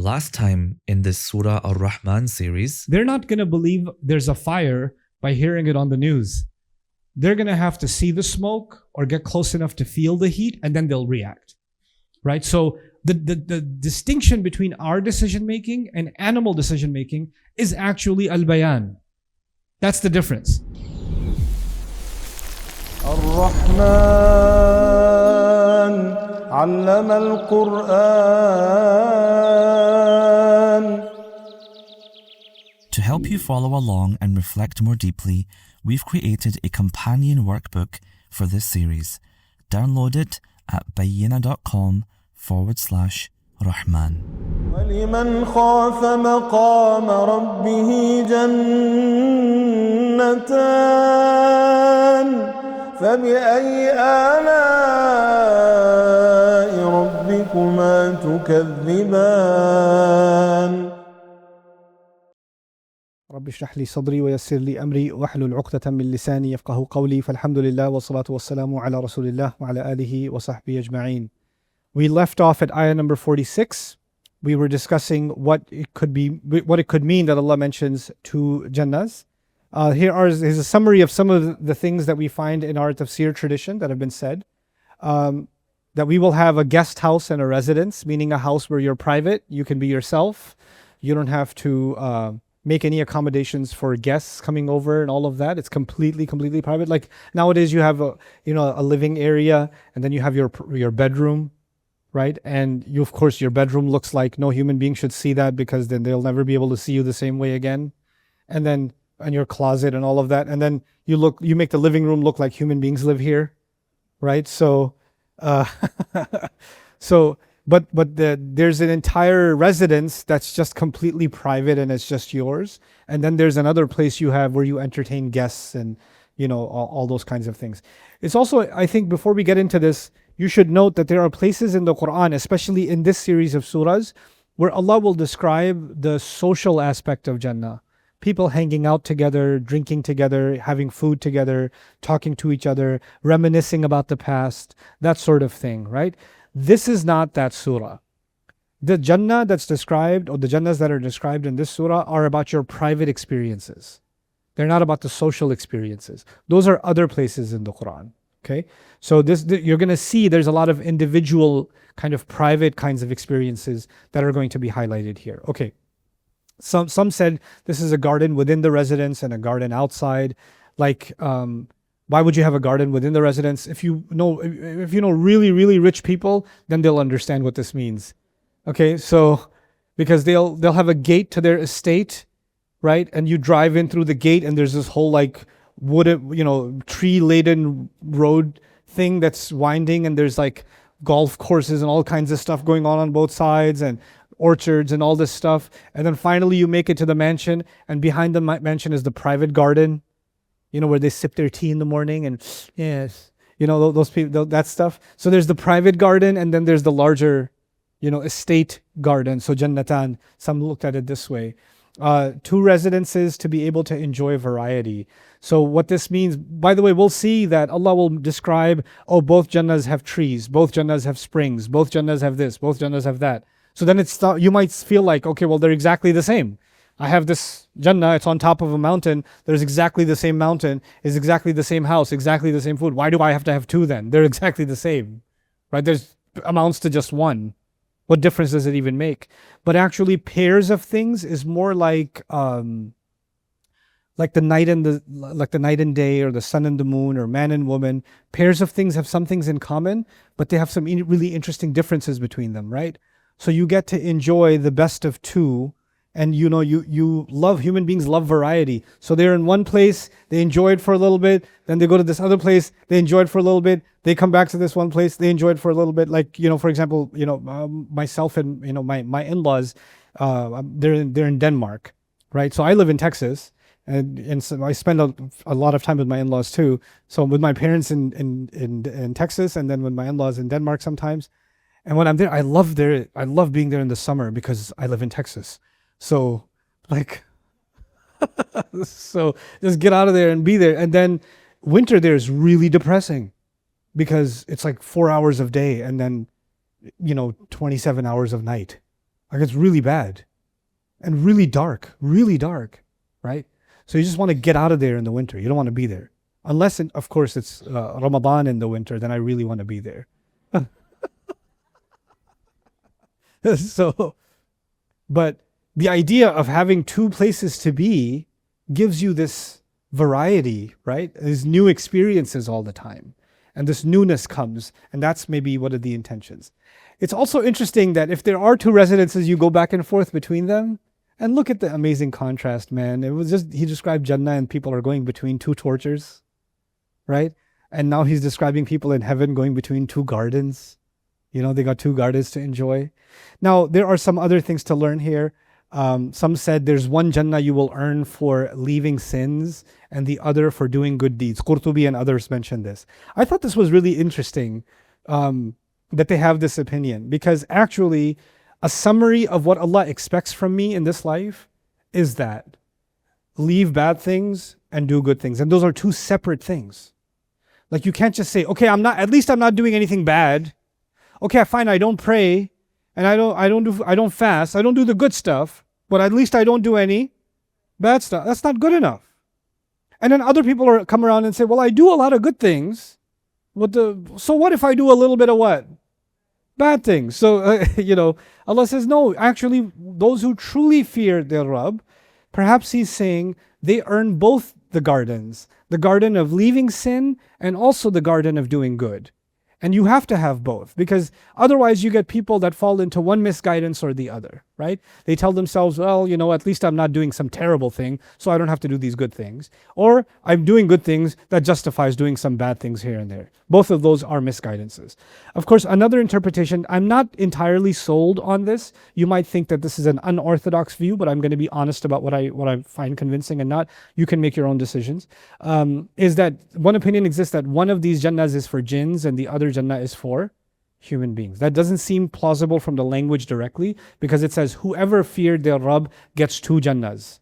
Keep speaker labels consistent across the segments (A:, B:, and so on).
A: last time in this Surah Ar-Rahman series,
B: they're not going to believe there's a fire by hearing it on the news. They're going to have to see the smoke or get close enough to feel the heat, and then they'll react. Right? So the distinction between our decision making and animal decision making is actually al-bayan. That's the difference.
C: Ar-Rahman allama al-Quran.
D: To help you follow along and reflect more deeply, we've created a companion workbook for this series. Download it at bayyina.com/Rahman.
C: وَلِمَنْ خَافَ مَقَامَ رَبِّهِ جَنَّتَانِ فَبِأَيِّ آلَاءِ رَبِّكُمَا تُكَذِّبَانِ
E: رب اشرح لي صدري ويسر لي أمري واحلل عقدة من لساني يفقه قولي فالحمد لله والصلاة والسلام على رسول الله وعلى آله وصحبه أجمعين. We left off at ayah number 46. We were discussing what it could mean that Allah mentions two Jannas. Here's a summary of some of the things that we find in our tafsir tradition that have been said. That we will have a guest house and a residence, meaning a house where you're private, you can be yourself. You don't have to make any accommodations for guests coming over and all of that. It's completely private. Like nowadays, you have a living area, and then you have your bedroom, right? And of course, your bedroom looks like no human being should see that, because then they'll never be able to see you the same way again. And then and your closet and all of that, and then you make the living room look like human beings live here, right? So, there's an entire residence that's just completely private and it's just yours. And then there's another place you have where you entertain guests and, all those kinds of things. It's also, I think, before we get into this, you should note that there are places in the Quran, especially in this series of surahs, where Allah will describe the social aspect of Jannah. People hanging out together, drinking together, having food together, talking to each other, reminiscing about the past, that sort of thing, right? This is not that surah. The Jannah that's described, or the Jannas that are described in this surah, are about your private experiences. They're not about the social experiences. Those are other places in the Quran. Okay? So you're going to see there's a lot of individual kind of private kinds of experiences that are going to be highlighted here. Okay. Some said this is a garden within the residence and a garden outside. Like, why would you have a garden within the residence? If you know really, really rich people, then they'll understand what this means. Okay, so because they'll have a gate to their estate, right? And you drive in through the gate, and there's this whole like wooded, tree-laden road thing that's winding, and there's like golf courses and all kinds of stuff going on both sides, and orchards and all this stuff. And then finally you make it to the mansion, and behind the mansion is the private garden. Where they sip their tea in the morning and yes, those people, that stuff. So there's the private garden, and then there's the larger, estate garden. So Jannatayn, some looked at it this way. Two residences to be able to enjoy variety. So what this means, by the way, we'll see that Allah will describe, both Jannas have trees, both Jannas have springs, both Jannas have this, both Jannas have that. So then you might feel like, okay, well, they're exactly the same. I have this Jannah, it's on top of a mountain. There's exactly the same mountain, is exactly the same house, exactly the same food. Why do I have to have two then? They're exactly the same, right? There's amounts to just one. What difference does it even make? But actually, pairs of things is more like the night and day, or the sun and the moon, or man and woman. Pairs of things have some things in common, but they have some really interesting differences between them, right? So you get to enjoy the best of two. And you love, human beings love variety. So they're in one place, they enjoy it for a little bit, then they go to this other place, they enjoy it for a little bit, they come back to this one place, they enjoy it for a little bit. Like, for example, myself and, my in-laws, they're in Denmark, right? So I live in Texas, and so I spend a lot of time with my in-laws too. So with my parents in Texas, and then with my in-laws in Denmark sometimes. And when I'm there, I love being there in the summer because I live in Texas. So, so just get out of there and be there. And then winter there is really depressing because it's like 4 hours of day and then, 27 hours of night. Like it's really bad and really dark, right? So you just want to get out of there in the winter. You don't want to be there. Unless, of course, it's Ramadan in the winter, then I really want to be there. So, but the idea of having two places to be gives you this variety, right? These new experiences all the time. And this newness comes, and that's maybe one of the intentions. It's also interesting that if there are two residences, you go back and forth between them. And look at the amazing contrast, man. It was just, he described Jannah and people are going between two tortures, right? And now he's describing people in heaven going between two gardens. You know, they got two gardens to enjoy. Now, there are some other things to learn here. Some said there's one Jannah you will earn for leaving sins and the other for doing good deeds. Qurtubi and others mentioned this. I thought this was really interesting that they have this opinion, because actually a summary of what Allah expects from me in this life is that leave bad things and do good things. And those are two separate things. Like you can't just say, okay, at least I'm not doing anything bad. Okay, fine, I don't pray and I don't fast. I don't do the good stuff, but at least I don't do any bad stuff. That's not good enough. And then other people come around and say, well, I do a lot of good things. So what if I do a little bit of what? Bad things. So, Allah says, no, actually, those who truly fear their Rabb, perhaps He's saying they earn both the gardens, the garden of leaving sin and also the garden of doing good. And you have to have both, because otherwise you get people that fall into one misguidance or the other, right? They tell themselves, well, at least I'm not doing some terrible thing, so I don't have to do these good things. Or I'm doing good things that justifies doing some bad things here and there. Both of those are misguidances. Of course, another interpretation, I'm not entirely sold on this. You might think that this is an unorthodox view, but I'm going to be honest about what I find convincing and not. You can make your own decisions. Is that one opinion exists that one of these Jannas is for jinns and the other Jannah is for human beings. That doesn't seem plausible from the language directly, because it says whoever feared their Rabb gets two Jannas.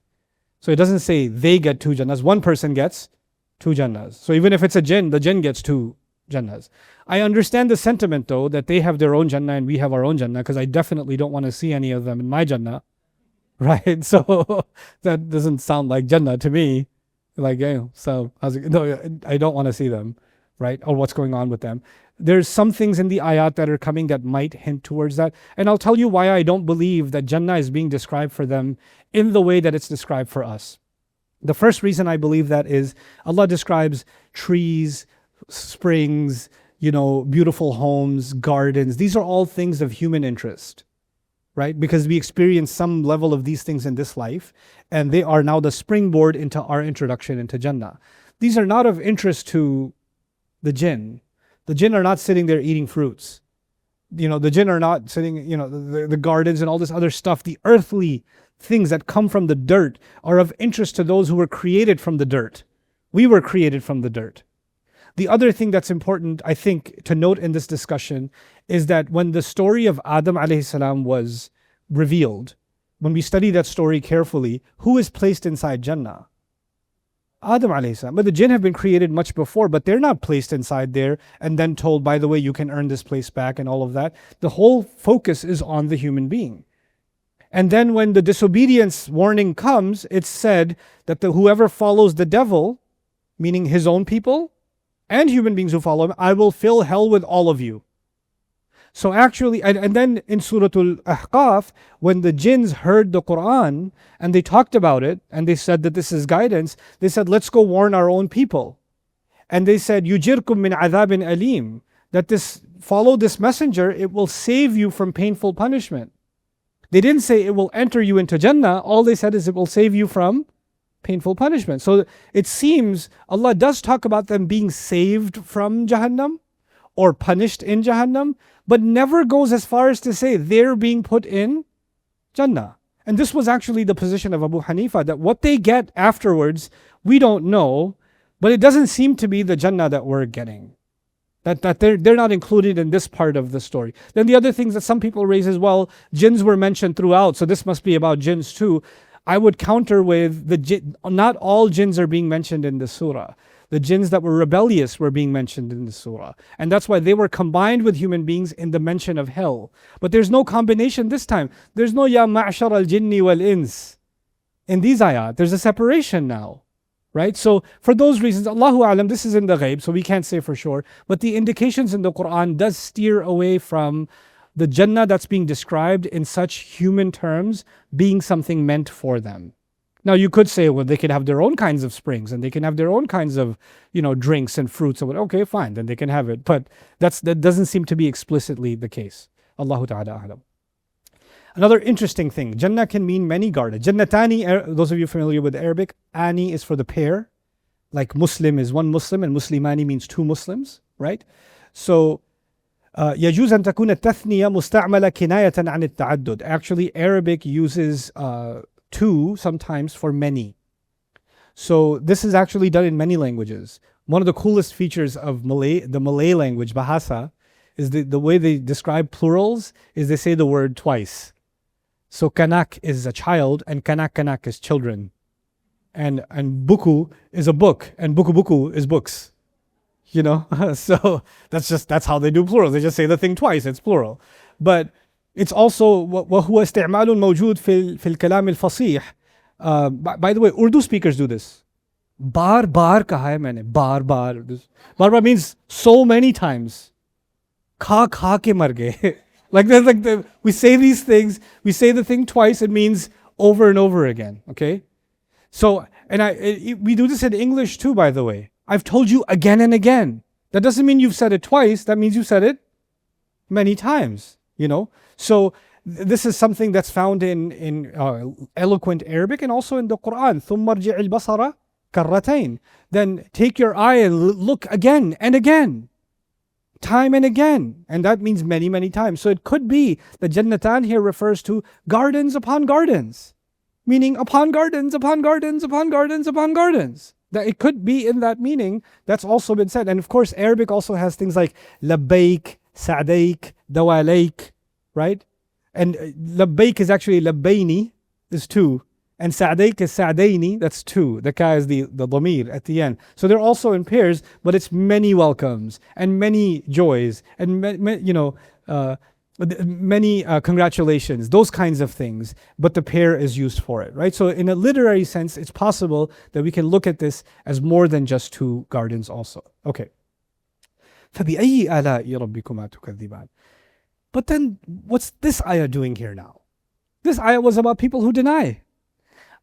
E: So it doesn't say they get two Jannas. One person gets two Jannas. So even if it's a jinn, the jinn gets two Jannas. I understand the sentiment though, that they have their own Jannah and we have our own Jannah, because I definitely don't want to see any of them in my Jannah. Right? So that doesn't sound like Jannah to me. Like, so I don't want to see them, right? Or what's going on with them. There's some things in the ayat that are coming that might hint towards that. And I'll tell you why I don't believe that Jannah is being described for them in the way that it's described for us. The first reason I believe that is Allah describes trees, springs, beautiful homes, gardens. These are all things of human interest, right? Because we experience some level of these things in this life, and they are now the springboard into our introduction into Jannah. These are not of interest to the jinn. The jinn are not sitting there eating fruits. The jinn are not sitting, the gardens and all this other stuff. The earthly things that come from the dirt are of interest to those who were created from the dirt. We were created from the dirt. The other thing that's important, I think, to note in this discussion is that when the story of Adam alayhi salam was revealed, when we study that story carefully, who is placed inside Jannah? Adam alayhi salam. But the jinn have been created much before, but they're not placed inside there and then told, by the way, you can earn this place back and all of that. The whole focus is on the human being. And then when the disobedience warning comes, it's said that whoever follows the devil, meaning his own people and human beings who follow him, I will fill hell with all of you. So actually, and then in Surah Al-Ahqaf, when the jinns heard the Quran and they talked about it and they said that this is guidance, they said, let's go warn our own people. And they said, yujirkum min adhabin alim, that follow this messenger, it will save you from painful punishment. They didn't say it will enter you into Jannah. All they said is it will save you from painful punishment. So it seems Allah does talk about them being saved from Jahannam or punished in Jahannam, but never goes as far as to say they're being put in Jannah. And this was actually the position of Abu Hanifa, that what they get afterwards, we don't know, but it doesn't seem to be the Jannah that we're getting. That they're not included in this part of the story. Then the other things that some people raise is, well, jinns were mentioned throughout, so this must be about jinns too. I would counter with not all jinns are being mentioned in the surah. The jinns that were rebellious were being mentioned in the surah. And that's why they were combined with human beings in the mention of hell. But there's no combination this time. There's no ya ma'shar al-jinni wal-ins. In these ayat, there's a separation now. Right? So for those reasons, Allahu Alam, this is in the ghaib, so we can't say for sure. But the indications in the Quran does steer away from the Jannah that's being described in such human terms being something meant for them. Now you could say, well, they could have their own kinds of springs and they can have their own kinds of, drinks and fruits. And okay, fine, then they can have it. But that doesn't seem to be explicitly the case. Allahu Ta'ala Alam. Another interesting thing, Jannah can mean many gardens. Jannatani, those of you familiar with Arabic, ani is for the pair. Like Muslim is one Muslim and Muslimani means two Muslims, right? So, يجوز أن تكون التثنية مستعملة كناية عن التعدد. Actually, Arabic uses two sometimes for many. So this is actually done in many languages. One of the coolest features of the Malay language, Bahasa, is the way they describe plurals is they say the word twice. So kanak is a child and kanak is children. And buku is a book and buku is books. So that's how they do plurals. They just say the thing twice, it's plural. But it's also وهو استعمال موجود في الكلام الفصيح. By the way, Urdu speakers do this. Bar kaha hai maine. Bar. Bar means so many times. Kha ke mar gaye. We say these things, we say the thing twice, it means over and over again, okay? So, we do this in English too, by the way. I've told you again and again. That doesn't mean you've said it twice, that means you've said it many times, So, this is something that's found in eloquent Arabic and also in the Quran. ثُمَّ ارْجِعِ الْبَصَرَ كَرَّتَيْن. Then take your eye and look again and again. Time and again. And that means many, many times. So it could be that Jannatan here refers to gardens upon gardens. Meaning upon gardens, upon gardens, upon gardens, upon gardens. That it could be in that meaning. That's also been said. And of course, Arabic also has things like labbaik, sa'daik, dawalaik, right? And labbaik is actually labbaini, is two. And sa'daik is sa'daini, that's two. The ka is the dhamir at the end. So they're also in pairs, but it's many welcomes and many joys and many congratulations, those kinds of things. But the pair is used for it, right? So in a literary sense, it's possible that we can look at this as more than just two gardens also. Okay. فَبِأَيِّ آلَاءِ رَبِّكُمَا تُكَذِّبَانِ. But then, what's this ayah doing here now? This ayah was about people who deny.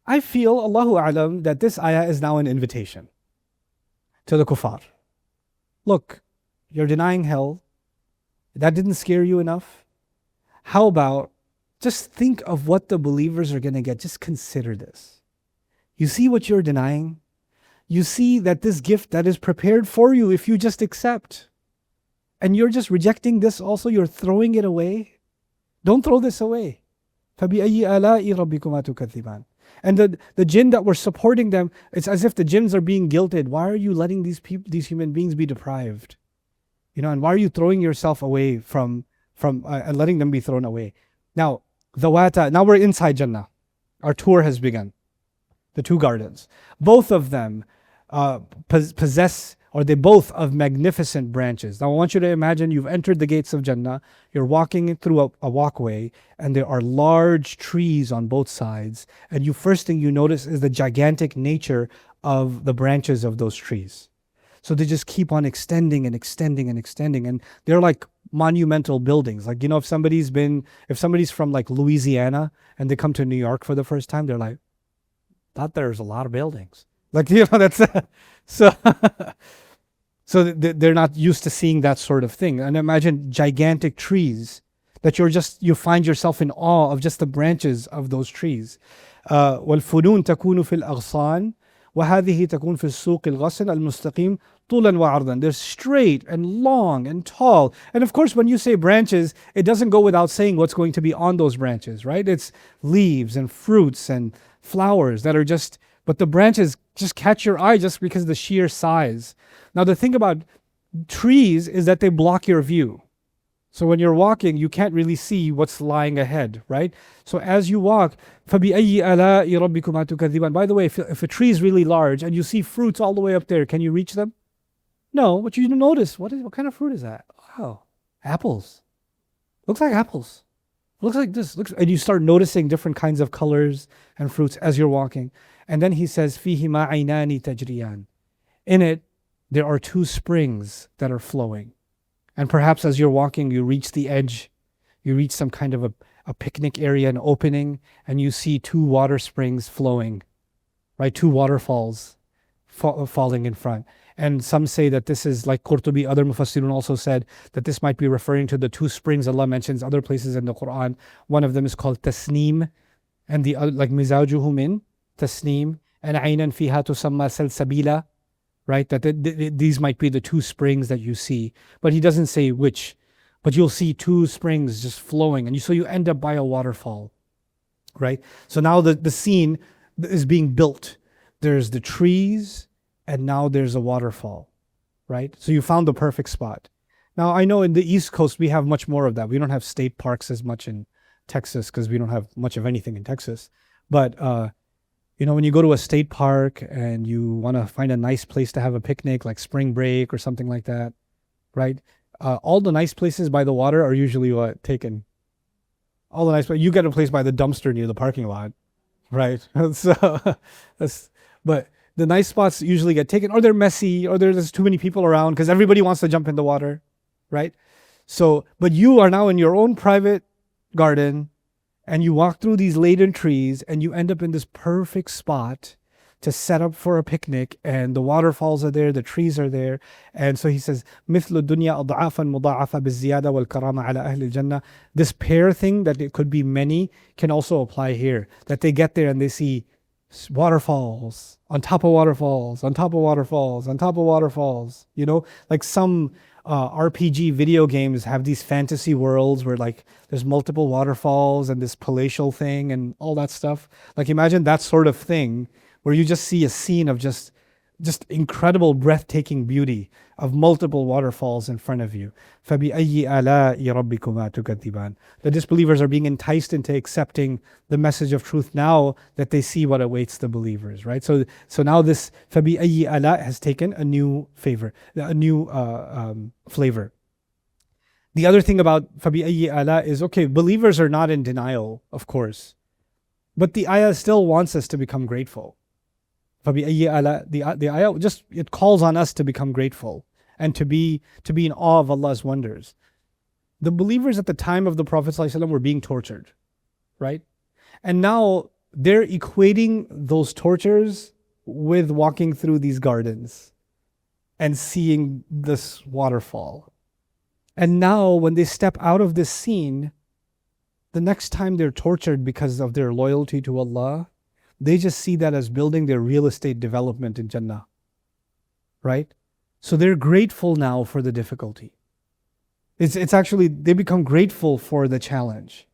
E: I feel, Allahu A'lam, that this ayah is now an invitation to the kuffar. Look, you're denying hell. That didn't scare you enough. How about just think of what the believers are going to get. Just consider this. You see what you're denying? You see that this gift that is prepared for you if you just accept. And you're just rejecting this also. You're throwing it away. Don't throw this away. فَبِأَيِّ آلَاءِ رَبِّكُمَا تُكَذِّبَانِ. And the jinn that were supporting them, it's as if the jinns are being guilted. Why are you letting these human beings be deprived? And why are you throwing yourself away from letting them be thrown away? Now, now we're inside Jannah. Our tour has begun. The two gardens. Both of them possess, or they both of magnificent branches. Now I want you to imagine you've entered the gates of Jannah, you're walking through a walkway, and there are large trees on both sides, and first thing you notice is the gigantic nature of the branches of those trees. So they just keep on extending and extending and extending, and they're like monumental buildings. Like, if somebody's from like Louisiana and they come to New York for the first time, they're like, thought there's a lot of buildings. Like, that's so they're not used to seeing that sort of thing. And imagine gigantic trees that you find yourself in awe of just the branches of those trees. وَالْفُنُونَ تَكُونُ فِي الْأَغْصَانِ وَهَذِهِ تَكُونُ فِي السُّوقِ الْغَصِنَ الْمُسْتَقِيمِ طُولًا وَعَرْضًا. They're straight and long and tall. And of course, when you say branches, it doesn't go without saying what's going to be on those branches, right? It's leaves and fruits and flowers that are but the branches just catch your eye just because of the sheer size. Now, the thing about trees is that they block your view. So when you're walking, you can't really see what's lying ahead, right? So as you walk, فَبِأَيِّ آلَاءِ رَبِّكُمَا تُكَذِّبَانِ. By the way, if a tree is really large and you see fruits all the way up there, can you reach them? No, but you notice, what kind of fruit is that? Wow, apples. Looks like apples. Looks like this. And you start noticing different kinds of colors and fruits as you're walking. And then he says, فِيهِمَا عَيْنَانِ تَجْرِيَانِ. In it, there are two springs that are flowing. And perhaps as you're walking, you reach the edge, you reach some kind of a picnic area, an opening, and you see two water springs flowing, right? Two waterfalls falling in front. And some say that this is, like Qurtubi, other Mufassirun also said that this might be referring to the two springs Allah mentions other places in the Quran. One of them is called Tasneem, and the other, like Mizajuhu min Tasneem, and Aynan fiha tusamma salsabila, right? That these might be the two springs that you see. But he doesn't say which. But you'll see two springs just flowing. And so you end up by a waterfall, right? So now the scene is being built. There's the trees, and now there's a waterfall, right? So you found the perfect spot. Now, I know in the East Coast, we have much more of that. We don't have state parks as much in Texas because we don't have much of anything in Texas. But, when you go to a state park and you want to find a nice place to have a picnic, like spring break or something like that, right? All the nice places by the water are usually taken. All the nice places. You get a place by the dumpster near the parking lot, right? But the nice spots usually get taken, or they're messy, or there's too many people around because everybody wants to jump in the water, right? So, but you are now in your own private garden, and you walk through these laden trees, and you end up in this perfect spot to set up for a picnic, and the waterfalls are there, the trees are there. And so he says, مثل الدنيا أضعافا مضاعفة بالزيادة والكرامة على أهل الجنة. This pair thing, that it could be many, can also apply here. That they get there and they see waterfalls on top of waterfalls on top of waterfalls on top of waterfalls. Like some RPG video games have these fantasy worlds where like there's multiple waterfalls and this palatial thing and all that stuff. Like imagine that sort of thing where you just see a scene of just incredible, breathtaking beauty of multiple waterfalls in front of you. فَبِأَيِّ آلَاءِ رَبِّكُمَا تُكَذِّبَانِ. The disbelievers are being enticed into accepting the message of truth now that they see what awaits the believers, right? So now this فَبِأَيِّ آلَاء has taken a new flavor. The other thing about فَبِأَيِّ آلَاء is, okay, believers are not in denial, of course. But the ayah still wants us to become grateful. فَبِأَيِّ آلَاء, the ayah it calls on us to become grateful and to be in awe of Allah's wonders. The believers at the time of the Prophet ﷺ were being tortured, right? And now they're equating those tortures with walking through these gardens and seeing this waterfall. And now when they step out of this scene, the next time they're tortured because of their loyalty to Allah, they just see that as building their real estate development in Jannah, right? So they're grateful now for the difficulty. It's actually, they become grateful for the challenge.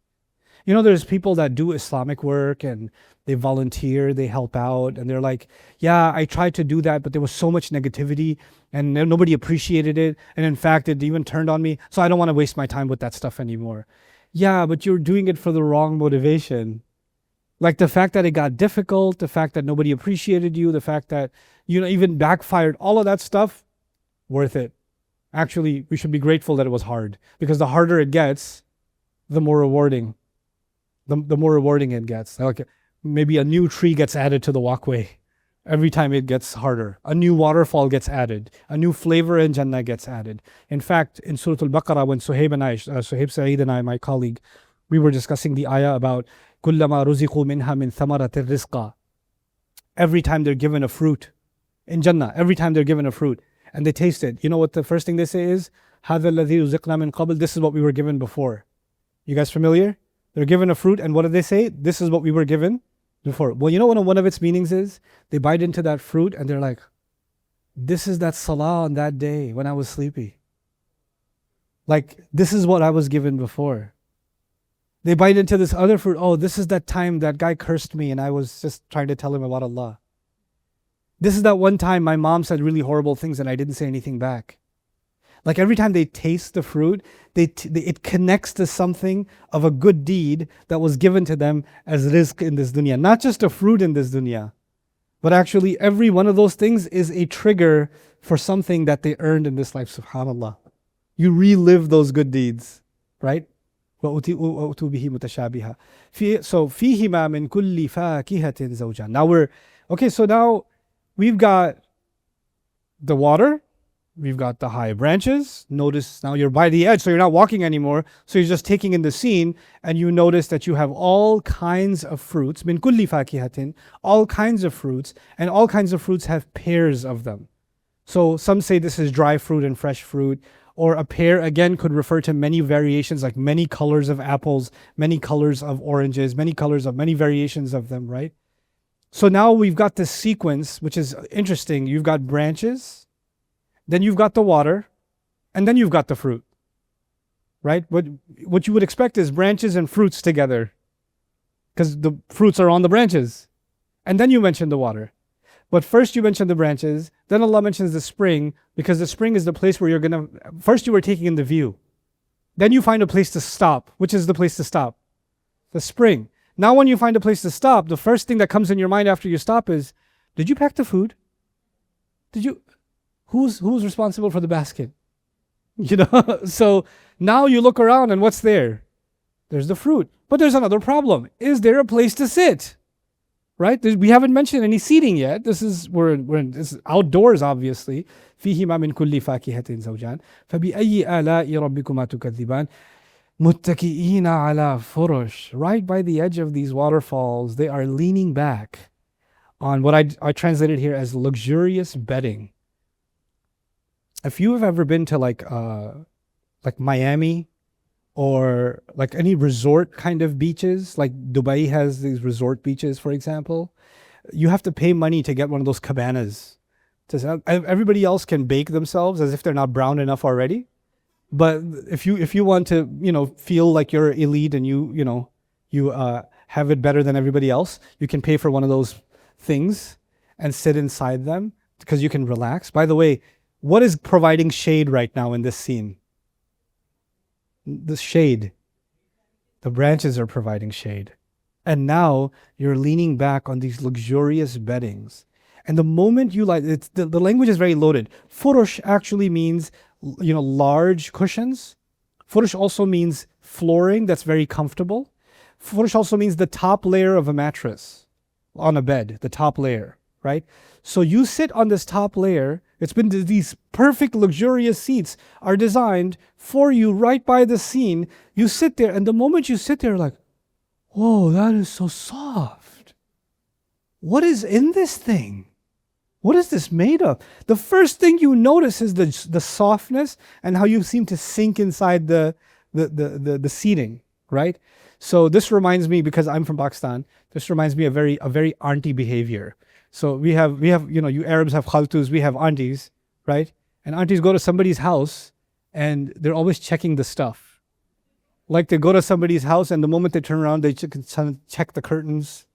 E: There's people that do Islamic work and they volunteer, they help out, and they're like, yeah, I tried to do that, but there was so much negativity and nobody appreciated it. And in fact, it even turned on me. So I don't want to waste my time with that stuff anymore. Yeah, but you're doing it for the wrong motivation. Like the fact that it got difficult, the fact that nobody appreciated you, the fact that, even backfired, all of that stuff, worth it. Actually, we should be grateful that it was hard, because the harder it gets, the more rewarding. The more rewarding it gets. Like maybe a new tree gets added to the walkway every time it gets harder. A new waterfall gets added. A new flavor in Jannah gets added. In fact, in Surah Al-Baqarah, when Suhaib Saeed and I, my colleague, we were discussing the ayah about كُلَّمَا رُزِقُوا مِنْهَا مِنْ ثَمَرَةِ الرِّزْقَ. Every time they're given a fruit in Jannah, every time they're given a fruit and they taste it, you know what the first thing they say is, هَذَا الَّذِي رُزِقْنَا مِنْ قَبْلِ. This is what we were given before. You guys familiar? They're given a fruit, and what do they say? This is what we were given before. Well, you know what one of its meanings is? They bite into that fruit and they're like, this is that salah on that day when I was sleepy. Like, this is what I was given before. They bite into this other fruit. Oh, this is that time that guy cursed me and I was just trying to tell him about Allah. This is that one time my mom said really horrible things and I didn't say anything back. Like every time they taste the fruit, it connects to something of a good deed that was given to them as rizq in this dunya. Not just a fruit in this dunya, but actually every one of those things is a trigger for something that they earned in this life, subhanAllah. You relive those good deeds, right? وَأُتُوا بِهِ مُتَشَابِهًا. So فِيهِمَا مِن كُلِّ فَاكِهَةٍ زَوْجًا. Now we've got the water, we've got the high branches. Notice now you're by the edge, so you're not walking anymore. So you're just taking in the scene, and you notice that you have all kinds of fruits. Min kulli fakihatin, all kinds of fruits, and all kinds of fruits have pairs of them. So some say this is dry fruit and fresh fruit, or a pear again could refer to many variations, like many colors of apples, many colors of oranges, many colors of many variations of them, right? So now we've got this sequence, which is interesting. You've got branches, then you've got the water, and then you've got the fruit, right? What you would expect is branches and fruits together, because the fruits are on the branches. And then you mention the water. But first you mention the branches, then Allah mentions the spring, because the spring is the place where first you were taking in the view. Then you find a place to stop. Which is the place to stop? The spring. Now when you find a place to stop, the first thing that comes in your mind after you stop is, did you pack the food? Who's responsible for the basket? So now you look around and what's there? There's the fruit. But there's another problem. Is there a place to sit? Right? We haven't mentioned any seating yet. This is outdoors, obviously. فِيهِمَا مِن كُلِّ فَاكِهَةٍ زَوْجًا فَبِأَيِّ آلَاءِ رَبِّكُمَا تُكَذِّبَانِ مُتَّكِئِينَ عَلَى فُرُشٍ. Right by the edge of these waterfalls, they are leaning back on what I translated here as luxurious bedding. If you have ever been to like Miami, or like any resort kind of beaches, like Dubai has these resort beaches, for example, you have to pay money to get one of those cabanas. Everybody else can bake themselves as if they're not brown enough already. But if you want to, feel like you're elite and you have it better than everybody else, you can pay for one of those things and sit inside them because you can relax. By the way, what is providing shade right now in this scene? The shade. The branches are providing shade. And now you're leaning back on these luxurious beddings. And the moment you the language is very loaded. Furush actually means, large cushions. Furush also means flooring that's very comfortable. Furush also means the top layer of a mattress on a bed, the top layer, right? So you sit on this top layer. It's been these perfect luxurious seats are designed for you right by the scene. You sit there, and the moment you sit there, like, whoa, that is so soft. What is in this thing? What is this made of? The first thing you notice is the softness and how you seem to sink inside the seating, right? So this reminds me, because I'm from Pakistan, this reminds me of a very auntie behavior. So we have, you Arabs have khaltus, we have aunties, right? And aunties go to somebody's house and they're always checking the stuff. Like they go to somebody's house and the moment they turn around, they check the curtains.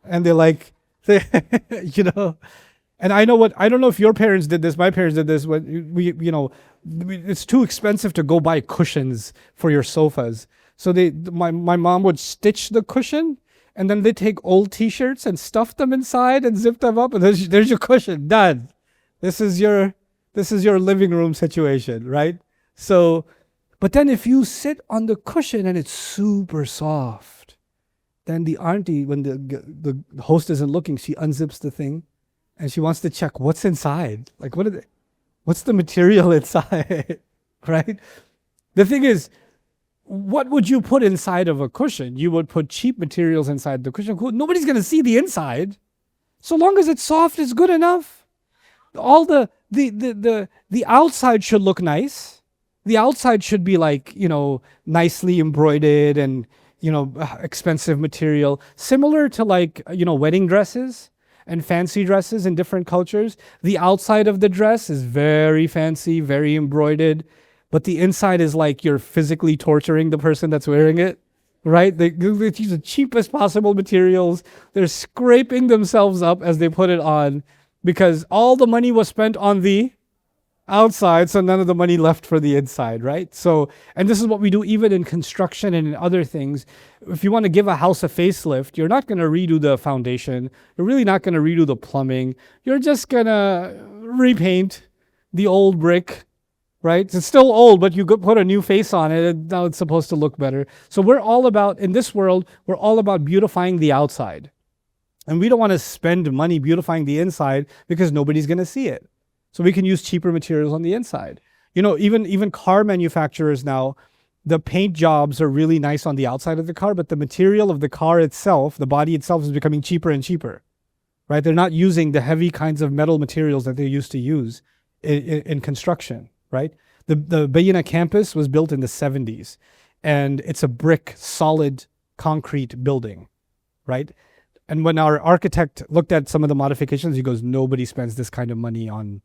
E: And they're like, and I don't know if your parents did this, my parents did this, when it's too expensive to go buy cushions for your sofas. So my mom would stitch the cushion, and then they take old t-shirts and stuff them inside and zip them up, and there's your cushion, done. This is your living room situation, right? So, but then if you sit on the cushion and it's super soft, then the auntie, when the host isn't looking, she unzips the thing and she wants to check what's inside. Like, what's the material inside, right? The thing is, what would you put inside of a cushion? You would put cheap materials inside the cushion. Nobody's going to see the inside. So long as it's soft, it's good enough. All the outside should look nice. The outside should be like, nicely embroidered and, expensive material. Similar to like, wedding dresses and fancy dresses in different cultures. The outside of the dress is very fancy, very embroidered. But the inside is like you're physically torturing the person that's wearing it, right? They use the cheapest possible materials. They're scraping themselves up as they put it on because all the money was spent on the outside, so none of the money left for the inside, right? So, and this is what we do even in construction and in other things. If you want to give a house a facelift, you're not going to redo the foundation. You're really not going to redo the plumbing. You're just going to repaint the old brick, right? It's still old, but you could put a new face on it, and now it's supposed to look better. So we're all about, in this world, we're all about beautifying the outside. And we don't want to spend money beautifying the inside because nobody's going to see it. So we can use cheaper materials on the inside. You know, even car manufacturers now, the paint jobs are really nice on the outside of the car, but the material of the car itself, the body itself, is becoming cheaper and cheaper, right? They're not using the heavy kinds of metal materials that they used to use in construction, right? The Bayina campus was built in the 70s, and it's a brick, solid concrete building, right? And when our architect looked at some of the modifications, he goes, nobody spends this kind of money on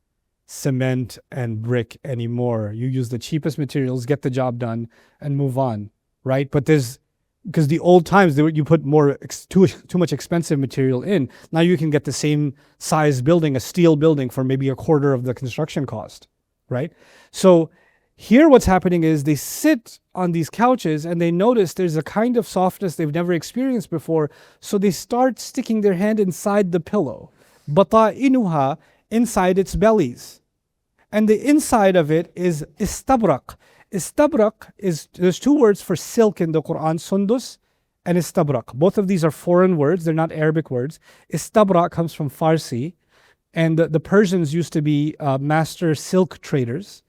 E: cement and brick anymore. You use the cheapest materials, get the job done, and move on, right? But because the old times, you put too much expensive material in. Now you can get the same size building, a steel building, for maybe a quarter of the construction cost, right? So here what's happening is they sit on these couches and they notice there's a kind of softness they've never experienced before. So they start sticking their hand inside the pillow. Bata'inuha, inside its bellies. And the inside of it is istabrak. Istabrak there's two words for silk in the Quran, sundus and istabrak. Both of these are foreign words, they're not Arabic words. Istabrak comes from Farsi, and the Persians used to be master silk traders.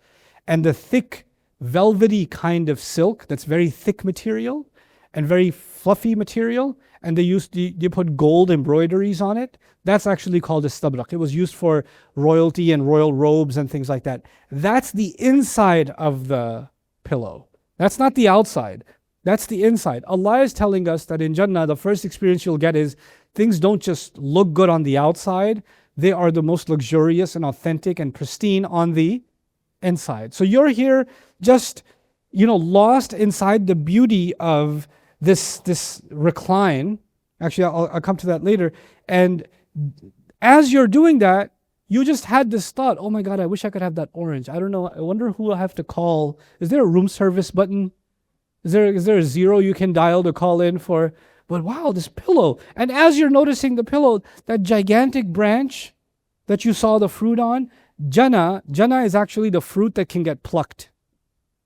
E: And the thick, velvety kind of silk, that's very thick material and very fluffy material, and they put gold embroideries on it. That's actually called istabrak. It was used for royalty and royal robes and things like that. That's the inside of the pillow. That's not the outside. That's the inside. Allah is telling us that in Jannah, the first experience you'll get is things don't just look good on the outside. They are the most luxurious and authentic and pristine on the inside. So you're here just, lost inside the beauty of this recline. Actually, I'll come to that later. And as you're doing that, you just had this thought, oh my God, I wish I could have that orange. I don't know. I wonder who I have to call. Is there a room service button? Is there a 0 you can dial to call in for? But wow, this pillow. And as you're noticing the pillow, that gigantic branch that you saw the fruit on, Jannah is actually the fruit that can get plucked.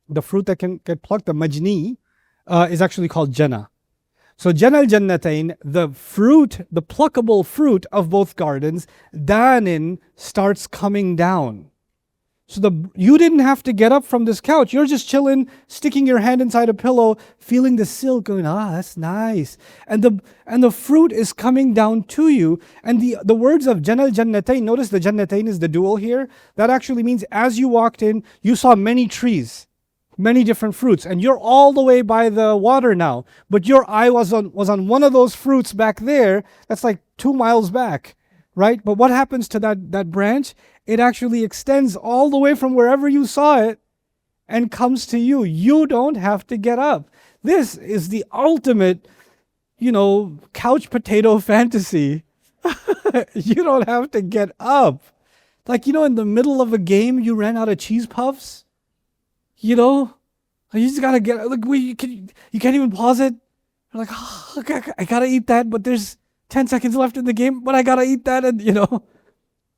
E: The fruit that can get plucked, the majni, is actually called Jannah. So Jannatayn, the fruit, the pluckable fruit of both gardens, danin, starts coming down. So you didn't have to get up from this couch. You're just chilling, sticking your hand inside a pillow, feeling the silk, going, that's nice. And the fruit is coming down to you. And the words of Jannatayn, notice the Jannatayn is the dual here. That actually means as you walked in, you saw many trees, many different fruits, and you're all the way by the water now. But your eye was on one of those fruits back there. That's like 2 miles back, right? But what happens to that branch? It actually extends all the way from wherever you saw it and comes to you. You don't have to get up. This is the ultimate, couch potato fantasy. You don't have to get up. Like, in the middle of a game, you ran out of cheese puffs. You just gotta get, like, you can't even pause it. You're like, I gotta eat that, but there's 10 seconds left in the game, but I gotta eat that, and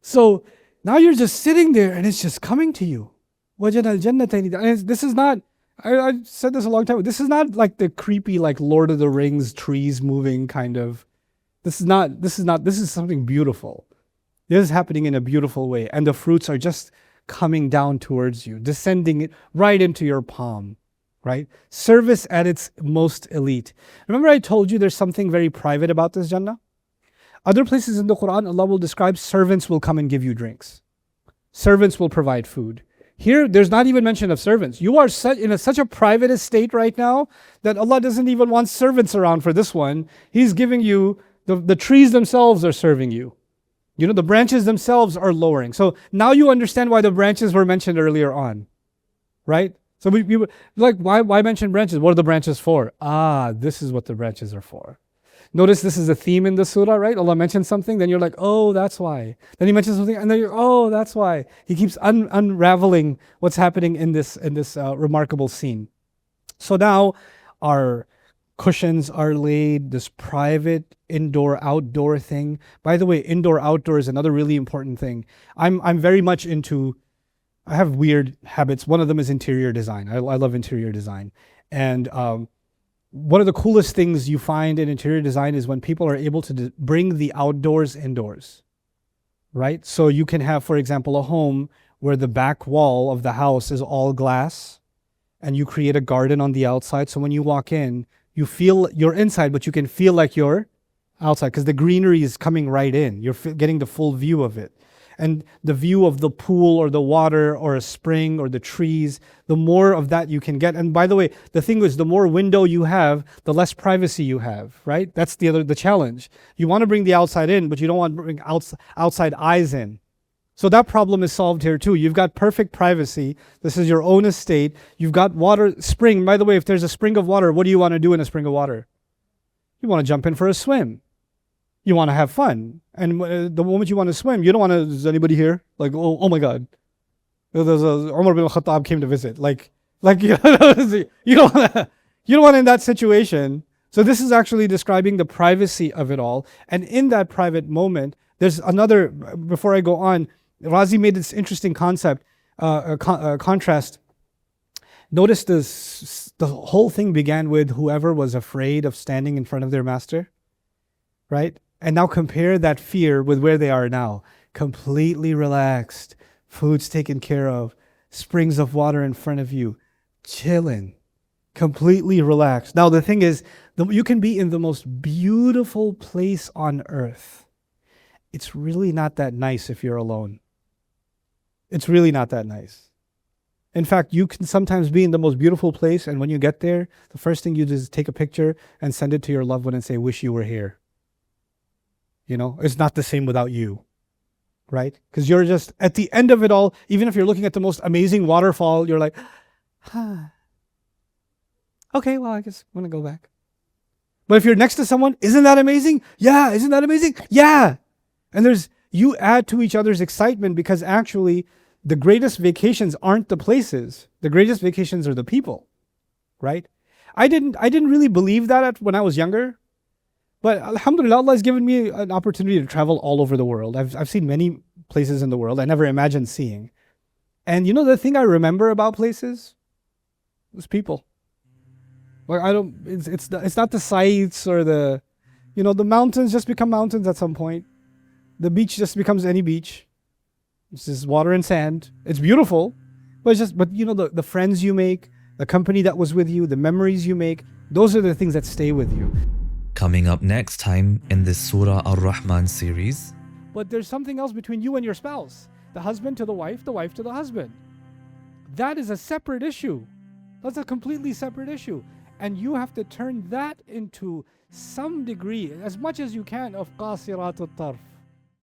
E: So now you're just sitting there and it's just coming to you. And this is not, I said this a long time ago, this is not like the creepy, like Lord of the Rings trees moving kind of, this is something beautiful. This is happening in a beautiful way. And the fruits are just coming down towards you, descending it right into your palm, right? Service at its most elite. Remember I told you there's something very private about this Jannah? Other places in the Quran, Allah will describe servants will come and give you drinks. Servants will provide food. Here, there's not even mention of servants. You are in such a private estate right now that Allah doesn't even want servants around for this one. He's giving you, the trees themselves are serving you. The branches themselves are lowering. So now you understand why the branches were mentioned earlier on, right? So we were like, why mention branches? What are the branches for? This is what the branches are for. Notice this is a theme in the surah, right? Allah mentions something, then you're like, oh, that's why. Then He mentions something, and then you're, oh, that's why. He keeps unraveling what's happening in this remarkable scene. So now our cushions are laid, this private indoor-outdoor thing. By the way, indoor-outdoor is another really important thing. I'm very much into, I have weird habits. One of them is interior design. I love interior design. And one of the coolest things you find in interior design is when people are able to bring the outdoors indoors, right? So you can have, for example, a home where the back wall of the house is all glass and you create a garden on the outside. So when you walk in, you feel you're inside, but you can feel like you're outside because the greenery is coming right in. You're getting the full view of it. And the view of the pool or the water or a spring or the trees, the more of that you can get. And by the way, the thing is, the more window you have, the less privacy you have, right? That's the challenge. You want to bring the outside in, but you don't want to bring outside eyes in. So that problem is solved here too. You've got perfect privacy. This is your own estate. You've got water, spring. By the way, if there's a spring of water, what do you want to do in a spring of water? You want to jump in for a swim. You want to have fun. And the moment you want to swim, you don't want to, is anybody here? Like, oh my God. There's Umar bin Khattab came to visit. Like you don't want in that situation. So this is actually describing the privacy of it all. And in that private moment, there's another, before I go on, Razi made this interesting concept, contrast. Notice this, the whole thing began with whoever was afraid of standing in front of their master, right? And now compare that fear with where they are now. Completely relaxed, food's taken care of, springs of water in front of you, chilling, completely relaxed. Now the thing is, you can be in the most beautiful place on earth. It's really not that nice if you're alone. It's really not that nice. In fact, you can sometimes be in the most beautiful place, and when you get there, the first thing you do is take a picture and send it to your loved one and say, wish you were here. You know, it's not the same without you, right? Because you're just, at the end of it all, even if you're looking at the most amazing waterfall, you're like, okay, well, I guess I'm going to go back. But if you're next to someone, isn't that amazing? Yeah, isn't that amazing? Yeah. And you add to each other's excitement because actually the greatest vacations aren't the places. The greatest vacations are the people, right? I didn't really believe that when I was younger. But alhamdulillah, Allah has given me an opportunity to travel all over the world. I've seen many places in the world I never imagined seeing. And you know the thing I remember about places? It's people. Like it's not the sights or the mountains just become mountains at some point. The beach just becomes any beach. It's just water and sand. It's beautiful, but the friends you make, the company that was with you, the memories you make, those are the things that stay with you.
A: Coming up next time in this Surah Ar-Rahman series.
E: But there's something else between you and your spouse. The husband to the wife to the husband. That is a separate issue. That's a completely separate issue. And you have to turn that into some degree, as much as you can, of qasirat al-tarf.